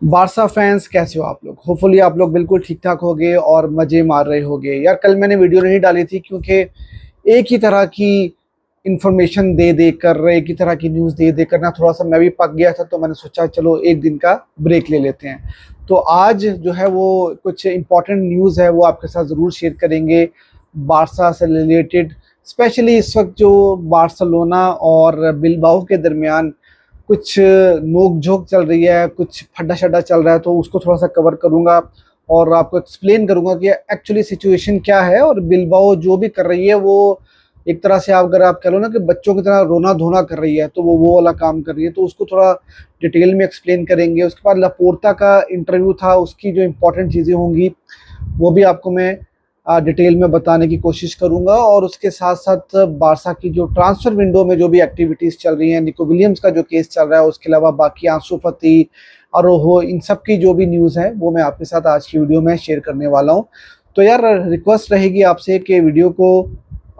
Barca fans कैसे हो आप लोग। होपफुली आप लोग बिल्कुल ठीक ठाक होगे और मजे मार रहे होगे। यार कल मैंने वीडियो नहीं डाली थी क्योंकि एक ही तरह की इंफॉर्मेशन दे दे कर एक ही तरह की न्यूज़ दे दे कर ना थोड़ा सा मैं भी पक गया था। तो मैंने सोचा चलो एक दिन का ब्रेक ले लेते हैं। तो आज जो है वो कुछ इंपॉर्टेंट न्यूज़ है वो आपके साथ ज़रूर शेयर करेंगे बारसा से रिलेटेड। स्पेशली इस वक्त जो बार्सिलोना और बिलबाओ के दरमियान कुछ नोक झोंक चल रही है, कुछ फड्डा शड्डा चल रहा है, तो उसको थोड़ा सा कवर करूंगा और आपको एक्सप्लेन करूंगा कि एक्चुअली सिचुएशन क्या है। और बिलबाओ जो भी कर रही है वो एक तरह से आप अगर आप कह लो ना कि बच्चों की तरह रोना धोना कर रही है, तो वो वाला काम कर रही है। तो उसको थोड़ा डिटेल में एक्सप्लेन करेंगे। उसके बाद लापोर्ता का इंटरव्यू था, उसकी जो इम्पोर्टेंट चीज़ें होंगी वो भी आपको मैं डिटेल में बताने की कोशिश करूंगा। और उसके साथ साथ बारसा की जो ट्रांसफर विंडो में जो भी एक्टिविटीज़ चल रही हैं, निको विलियम्स का जो केस चल रहा है, उसके अलावा बाकी आंसू फती, अरोहो, इन सब की जो भी न्यूज़ है वो मैं आपके साथ आज की वीडियो में शेयर करने वाला हूं। तो यार रिक्वेस्ट रहेगी आपसे कि वीडियो को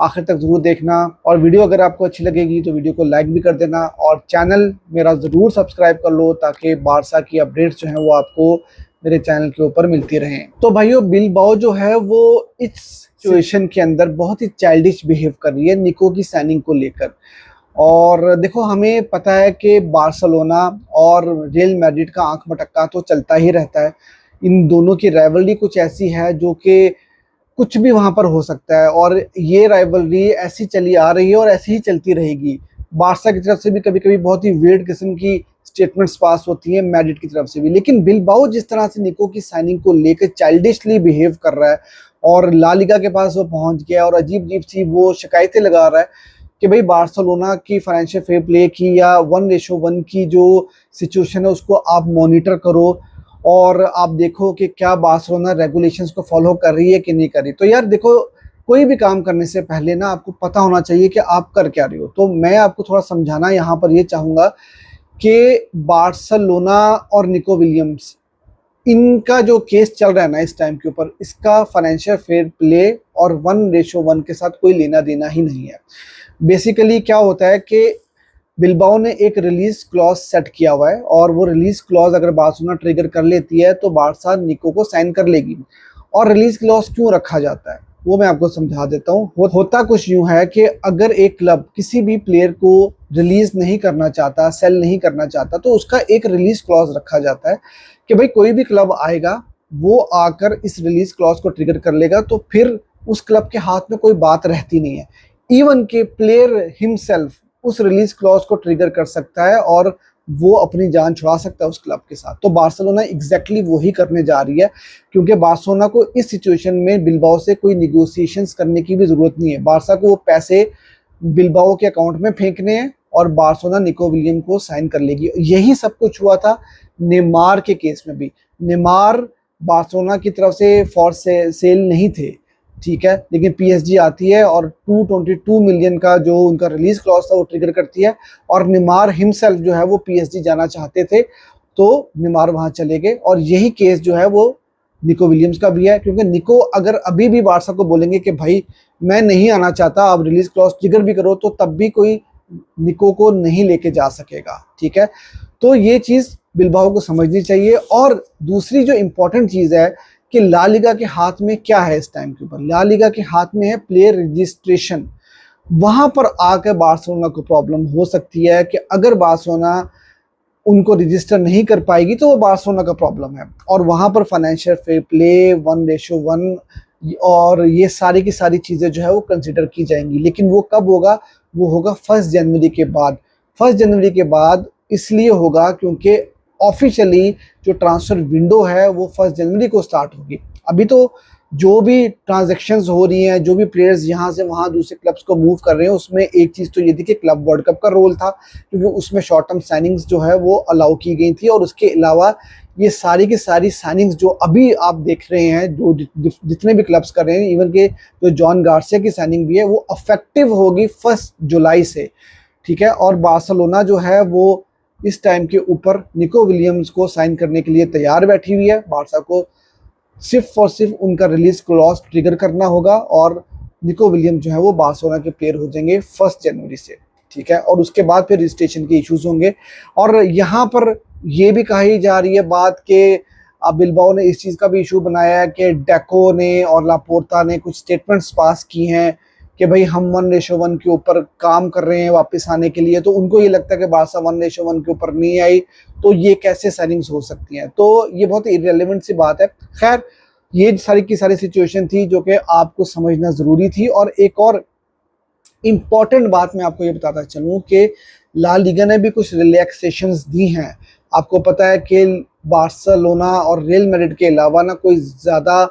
आखिर तक ज़रूर देखना, और वीडियो अगर आपको अच्छी लगेगी तो वीडियो को लाइक भी कर देना और चैनल मेरा ज़रूर सब्सक्राइब कर लो ताकि बारसा की अपडेट्स जो हैं वो आपको मेरे चैनल के ऊपर मिलती रहें। तो भाइयों, बिलबाओ जो है वो इस सिचुएशन के अंदर बहुत ही चाइल्डिश बिहेव कर रही है निको की साइनिंग को लेकर। और देखो, हमें पता है कि बार्सिलोना और रियल मैड्रिड का आंख मटक्का तो चलता ही रहता है। इन दोनों की राइवलरी कुछ ऐसी है जो कि कुछ भी वहां पर हो सकता है, और ये राइवलरी ऐसी चली आ रही है और ऐसी ही चलती रहेगी। बारसा की तरफ से भी कभी कभी बहुत ही वियर्ड किस्म की स्टेटमेंट्स पास होती हैं, मैड्रिड की तरफ से भी। लेकिन बिलबाओ जिस तरह से निको की साइनिंग को लेकर चाइल्डिशली बिहेव कर रहा है और ला लीगा के पास वो पहुंच गया और अजीब अजीब सी वो शिकायतें लगा रहा है कि भाई बार्सिलोना की फाइनेंशियल फेयर प्ले की या 1:1 की जो सिचुएशन है उसको आप मॉनिटर करो और आप देखो कि क्या बार्सिलोना रेगुलेशंस को फॉलो कर रही है कि नहीं कर रही। तो यार देखो, कोई भी काम करने से पहले ना आपको पता होना चाहिए कि आप कर क्या रहे हो। तो मैं आपको थोड़ा समझाना यहाँ पर ये चाहूँगा कि बार्सिलोना और निको विलियम्स, इनका जो केस चल रहा है ना इस टाइम के ऊपर, इसका फाइनेंशियल फेयर प्ले और 1:1 के साथ कोई लेना देना ही नहीं है। बेसिकली क्या होता है कि बिलबाओ ने एक रिलीज क्लॉज सेट किया हुआ है और वो रिलीज क्लॉज अगर बार्सिलोना ट्रिगर कर लेती है तो बारसा निको को साइन कर लेगी। और रिलीज क्लॉज क्यों रखा जाता है वो मैं आपको समझा देता हूँ। होता कुछ यूं है कि अगर एक क्लब किसी भी प्लेयर को रिलीज नहीं करना चाहता, सेल नहीं करना चाहता, तो उसका एक रिलीज क्लॉज रखा जाता है कि भाई कोई भी क्लब आएगा वो आकर इस रिलीज क्लॉज को ट्रिगर कर लेगा, तो फिर उस क्लब के हाथ में कोई बात रहती नहीं है। इवन के प्लेयर हिमसेल्फ उस रिलीज क्लॉज को ट्रिगर कर सकता है और वो अपनी जान छुड़ा सकता है उस क्लब के साथ। तो बार्सिलोना एग्जैक्टली वही करने जा रही है, क्योंकि बार्सिलोना को इस सिचुएशन में बिलबाओ से कोई निगोशिएशंस करने की भी जरूरत नहीं है। बारसा को वो पैसे बिलबाओ के अकाउंट में फेंकने हैं और बार्सिलोना निको विलियम को साइन कर लेगी। यही सब कुछ हुआ था नेमार के केस में भी। नेमार बार्सिलोना की तरफ से फॉर सेल नहीं थे, ठीक है, लेकिन पीएसजी आती है और 222 मिलियन का जो उनका रिलीज क्लॉज था वो ट्रिगर करती है और नेमार हिमसेल्फ जो है वो पीएसजी जाना चाहते थे, तो नेमार वहां चले गए। और यही केस जो है वो निको विलियम्स का भी है, क्योंकि निको अगर अभी भी बारसा को बोलेंगे कि भाई मैं नहीं आना चाहता, आप रिलीज क्लॉज ट्रिगर भी करो, तो तब भी कोई निको को नहीं लेके जा सकेगा, ठीक है। तो ये चीज बिलबाओ को समझनी चाहिए। और दूसरी जो इंपॉर्टेंट चीज है कि ला लीगा के हाथ में क्या है इस टाइम के ऊपर, ला लीगा के हाथ में है प्लेयर रजिस्ट्रेशन। वहां पर आकर बार्सिलोना को प्रॉब्लम हो सकती है कि अगर बार्सिलोना उनको रजिस्टर नहीं कर पाएगी तो वो बार्सिलोना का प्रॉब्लम है। और वहां पर फाइनेंशियल फेयर प्ले 1:1 और ये सारी की सारी चीजें जो है वो कंसिडर की जाएंगी। लेकिन वो कब होगा? वो होगा 1 जनवरी के बाद। 1 जनवरी के बाद इसलिए होगा क्योंकि ऑफिशियली जो ट्रांसफर विंडो है वो 1 जनवरी को स्टार्ट होगी। अभी तो जो भी ट्रांजैक्शंस हो रही हैं, जो भी प्लेयर्स यहाँ से वहाँ दूसरे क्लब्स को मूव कर रहे हैं, उसमें एक चीज़ तो ये थी कि क्लब वर्ल्ड कप का रोल था, क्योंकि उसमें शॉर्ट टर्म साइनिंग्स जो है वो अलाउ की गई थी। और उसके अलावा ये सारी की सारी साइनिंग्स जो अभी आप देख रहे हैं, जो जितने भी क्लब्स कर रहे हैं, इवन के जो जॉन गार्सिया की साइनिंग भी है वो अफेक्टिव होगी 1 जुलाई से, ठीक है। और बार्सिलोना जो है वो इस टाइम के ऊपर निको विलियम्स को साइन करने के लिए तैयार बैठी हुई है। बारसा को सिर्फ और सिर्फ उनका रिलीज क्लॉज ट्रिगर करना होगा और निको विलियम्स जो है वो बार्सिलोना के प्लेयर हो जाएंगे 1 जनवरी से, ठीक है। और उसके बाद फिर रजिस्ट्रेशन के इश्यूज होंगे। और यहाँ पर ये भी कही जा रही है बात कि अब बिलबाओ ने इस चीज़ का भी इशू बनाया है कि डेको ने और लापोर्ता ने कुछ स्टेटमेंट्स पास की हैं कि भाई हम 1:1 के ऊपर काम कर रहे हैं वापस आने के लिए। तो उनको ये लगता है कि बारसा 1:1 के ऊपर नहीं आई तो ये कैसे साइनिंग्स हो सकती हैं। तो ये बहुत इररिलेवेंट सी बात है। खैर, ये सारी की सारी सिचुएशन थी जो कि आपको समझना ज़रूरी थी। और एक और इम्पॉर्टेंट बात मैं आपको ये बताता चलूँ कि ला लीगा ने भी कुछ रिलैक्सेशंस दी हैं। आपको पता है कि बार्सिलोना और रियल मैड्रिड के अलावा ना कोई ज़्यादा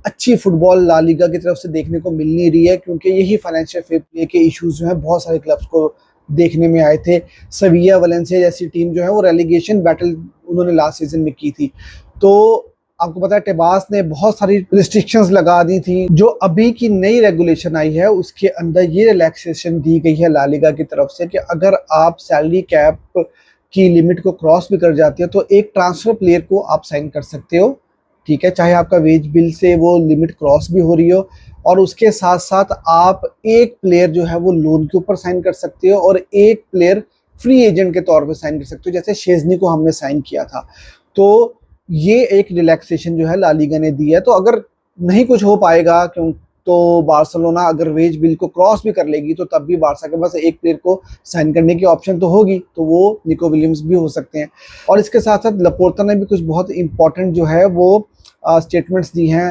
अच्छी फुटबॉल ला लीगा की तरफ से देखने को मिल नहीं रही है, क्योंकि यही फाइनेंशियल फेयर प्ले के इश्यूज जो हैं बहुत सारे क्लब्स को देखने में आए थे। सविया वलेंसिया जैसी टीम जो है वो रेलीगेशन बैटल उन्होंने लास्ट सीजन में की थी। तो आपको पता है टेबास ने बहुत सारी रिस्ट्रिक्शंस लगा दी थी। जो अभी की नई रेगुलेशन आई है उसके अंदर ये रिलैक्सेशन दी गई है ला लीगा की तरफ से कि अगर आप सैलरी कैप की लिमिट को क्रॉस भी कर जाती हो तो एक ट्रांसफर प्लेयर को आप साइन कर सकते हो, ठीक है, चाहे आपका वेज बिल से वो लिमिट क्रॉस भी हो रही हो। और उसके साथ साथ आप एक प्लेयर जो है वो लोन के ऊपर साइन कर सकते हो और एक प्लेयर फ्री एजेंट के तौर पे साइन कर सकते हो, जैसे शेजनी को हमने साइन किया था। तो ये एक रिलैक्सेशन जो है ला लीगा ने दी है। तो अगर नहीं कुछ हो पाएगा क्यों तो बार्सिलोना अगर वेज बिल को क्रॉस भी कर लेगी तो तब भी बारसा के पास एक प्लेयर को साइन करने की ऑप्शन तो होगी, तो वो निको विलियम्स भी हो सकते हैं। और इसके साथ साथ लापोर्ता ने भी कुछ बहुत इंपॉर्टेंट जो है वो स्टेटमेंट्स दी हैं।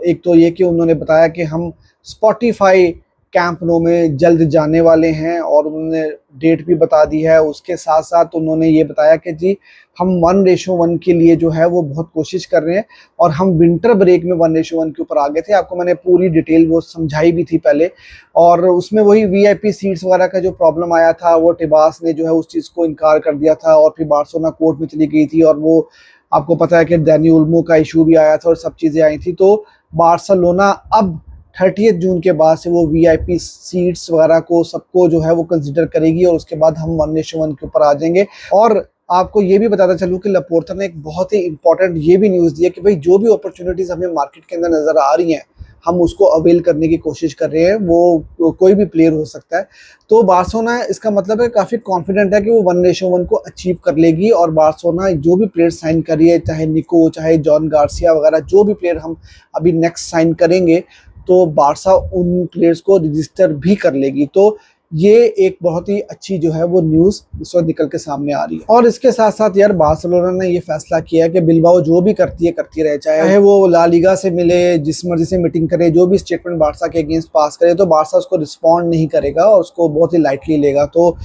एक तो ये कि उन्होंने बताया कि हम स्पॉटिफाई कैंप नो में जल्द जाने वाले हैं और उन्होंने डेट भी बता दी है। उसके साथ साथ उन्होंने ये बताया कि जी हम 1:1 के लिए जो है वो बहुत कोशिश कर रहे हैं और हम विंटर ब्रेक में 1:1 के ऊपर आ गए थे। आपको मैंने पूरी डिटेल वो समझाई भी थी पहले, और उसमें वही वीआईपी सीट्स वगैरह का जो प्रॉब्लम आया था वो टिबास ने जो है उस चीज़ को इनकार कर दिया था और फिर बार्सिलोना कोर्ट में चली गई थी और वो आपको पता है कि डैनी उल्मो का इशू भी आया था और सब चीज़ें आई थी। तो बार्सिलोना अब 30 जून के बाद से वो वीआईपी सीट्स वगैरह को सबको जो है वो कंसिडर करेगी और उसके बाद हम 1:1 के ऊपर आ जाएंगे। और आपको ये भी बताता चलूँ कि लापोर्ता ने एक बहुत ही इंपॉर्टेंट ये भी न्यूज़ दी है कि भाई जो भी अपॉर्चुनिटीज़ हमें मार्केट के अंदर नज़र आ रही हैं हम उसको अवेल करने की कोशिश कर रहे हैं। वो कोई भी प्लेयर हो सकता है। तो बार्सिलोना इसका मतलब है काफ़ी कॉन्फिडेंट है कि वो 1:1 को अचीव कर लेगी। और बार्सिलोना जो भी प्लेयर साइन कर रही है, चाहे निको, चाहे जॉन गार्सिया वगैरह, जो भी प्लेयर हम अभी नेक्स्ट साइन करेंगे तो बारसा उन प्लेयर्स को रजिस्टर भी कर लेगी। तो ये एक बहुत ही अच्छी जो है वो न्यूज़ इस वक्त निकल के सामने आ रही है। और इसके साथ साथ यार बार्सिलोना ने ये फैसला किया है कि बिलबाओ जो भी करती है करती रहे, चाहे वो ला लीगा से मिले, जिस मर्जी से मीटिंग करे, जो भी स्टेटमेंट बारसा के अगेंस्ट पास करे तो बारसा उसको रिस्पॉन्ड नहीं करेगा और उसको बहुत ही लाइटली लेगा। तो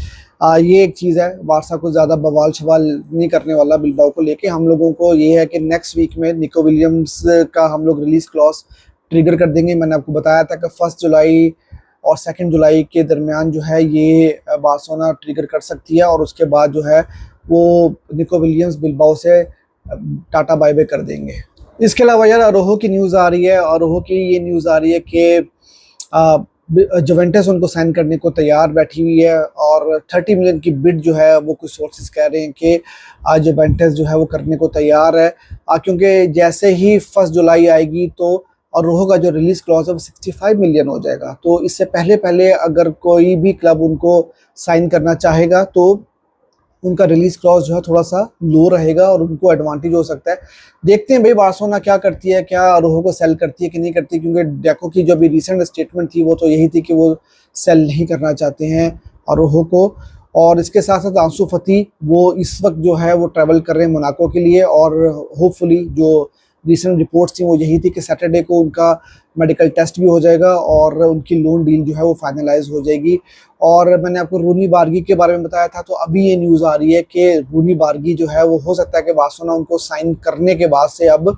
ये एक चीज़ है, बारसा को ज़्यादा बवाल शवाल नहीं करने वाला बिलबाओ को लेके। हम लोगों को ये है कि नेक्स्ट वीक में निको विलियम्स का हम लोग रिलीज क्लॉज ट्रिगर कर देंगे। मैंने आपको बताया था कि 1 जुलाई और 2 जुलाई के दरमियान जो है ये बार्सिलोना ट्रिगर कर सकती है और उसके बाद जो है वो निको विलियम्स बिलबाओ से टाटा बाय बाय कर देंगे। इसके अलावा यार अरोहो की न्यूज़ आ रही है। अरोहो की ये न्यूज़ आ रही है कि जुवेंटस उनको साइन करने को तैयार बैठी हुई है और 30 मिलियन की बिड जो है वो कुछ सोर्सेज कह रहे हैं कि जुवेंटस जो है वो करने को तैयार है, क्योंकि जैसे ही 1 जुलाई आएगी तो और रोहो का जो रिलीज क्लॉज है वो 65 मिलियन हो जाएगा। तो इससे पहले पहले अगर कोई भी क्लब उनको साइन करना चाहेगा तो उनका रिलीज क्लॉज जो है थोड़ा सा लो रहेगा और उनको एडवांटेज हो सकता है। देखते हैं भाई बार्सिलोना क्या करती है, क्या रोहो को सेल करती है कि नहीं करती, क्योंकि डेको की जो अभी रिसेंट स्टेटमेंट थी वो तो यही थी कि वो सेल नहीं करना चाहते हैं रोहो को। और इसके साथ साथ आंसू फती वो इस वक्त जो है वो ट्रैवल कर रहे हैं मोनाको के लिए और होपफुली जो रिसेंट रिपोर्ट्स थी वो यही थी कि सैटरडे को उनका मेडिकल टेस्ट भी हो जाएगा और उनकी लोन डील जो है वो फाइनलाइज हो जाएगी। और मैंने आपको रूनी बार्गी के बारे में बताया था, तो अभी ये न्यूज़ आ रही है कि रूनी बार्गी जो है वो हो सकता है कि बार्सिलोना उनको साइन करने के बाद से अब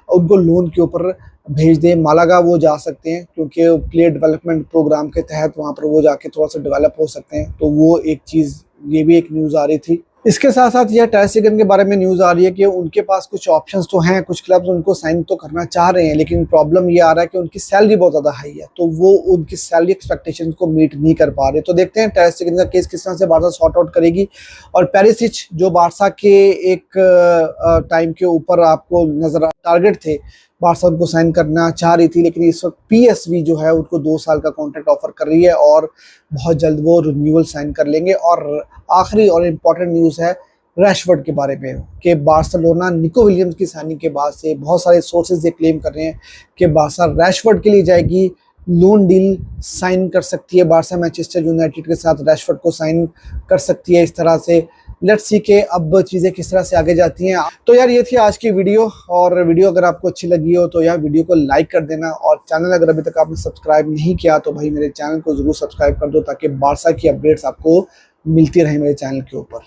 उनको लोन के ऊपर भेज दें। मालागा वो जा सकते हैं क्योंकि प्लेयर डेवलपमेंट प्रोग्राम के तहत वहाँ पर वो जाके थोड़ा सा डेवलप हो सकते हैं। तो वो एक चीज़, ये भी एक न्यूज़ आ रही थी। इसके साथ साथ यह टर स्टेगन के बारे में न्यूज़ आ रही है कि उनके पास कुछ ऑप्शंस तो हैं, कुछ क्लब्स उनको साइन तो करना चाह रहे हैं, लेकिन प्रॉब्लम ये आ रहा है कि उनकी सैलरी बहुत ज़्यादा हाई है, तो वो उनकी सैलरी एक्सपेक्टेशंस को मीट नहीं कर पा रहे। तो देखते हैं टर स्टेगन का केस किस तरह से बारसा सॉर्ट आउट करेगी। और पेरिसिच जो बारसा के एक टाइम के ऊपर आपको नजर टारगेट थे, बारसा उनको साइन करना चाह रही थी, लेकिन इस वक्त पीएसवी जो है उनको 2 साल का कॉन्ट्रैक्ट ऑफर कर रही है और बहुत जल्द वो रिन्यूअल साइन कर लेंगे। और आखिरी और इम्पॉर्टेंट न्यूज़ है, रैशफोर्ड के बारे में कि बार्सिलोना निको विलियम्स की साइनिंग के बाद से बहुत सारे सोर्सेज ये क्लेम कर रहे हैं कि बार्सा रैशफोर्ड के लिए जाएगी, लोन डील साइन कर सकती है बार्सा मैनचेस्टर यूनाइटेड के साथ, रैशफोर्ड को साइन कर सकती है। इस तरह से लेट्स सी के अब चीज़ें किस तरह से आगे जाती हैं। तो यार ये थी आज की वीडियो, और वीडियो अगर आपको अच्छी लगी हो तो यार वीडियो को लाइक कर देना, और चैनल अगर अभी तक आपने सब्सक्राइब नहीं किया तो भाई मेरे चैनल को ज़रूर सब्सक्राइब कर दो ताकि बार्सा की अपडेट्स आपको मिलती रहे मेरे चैनल के ऊपर।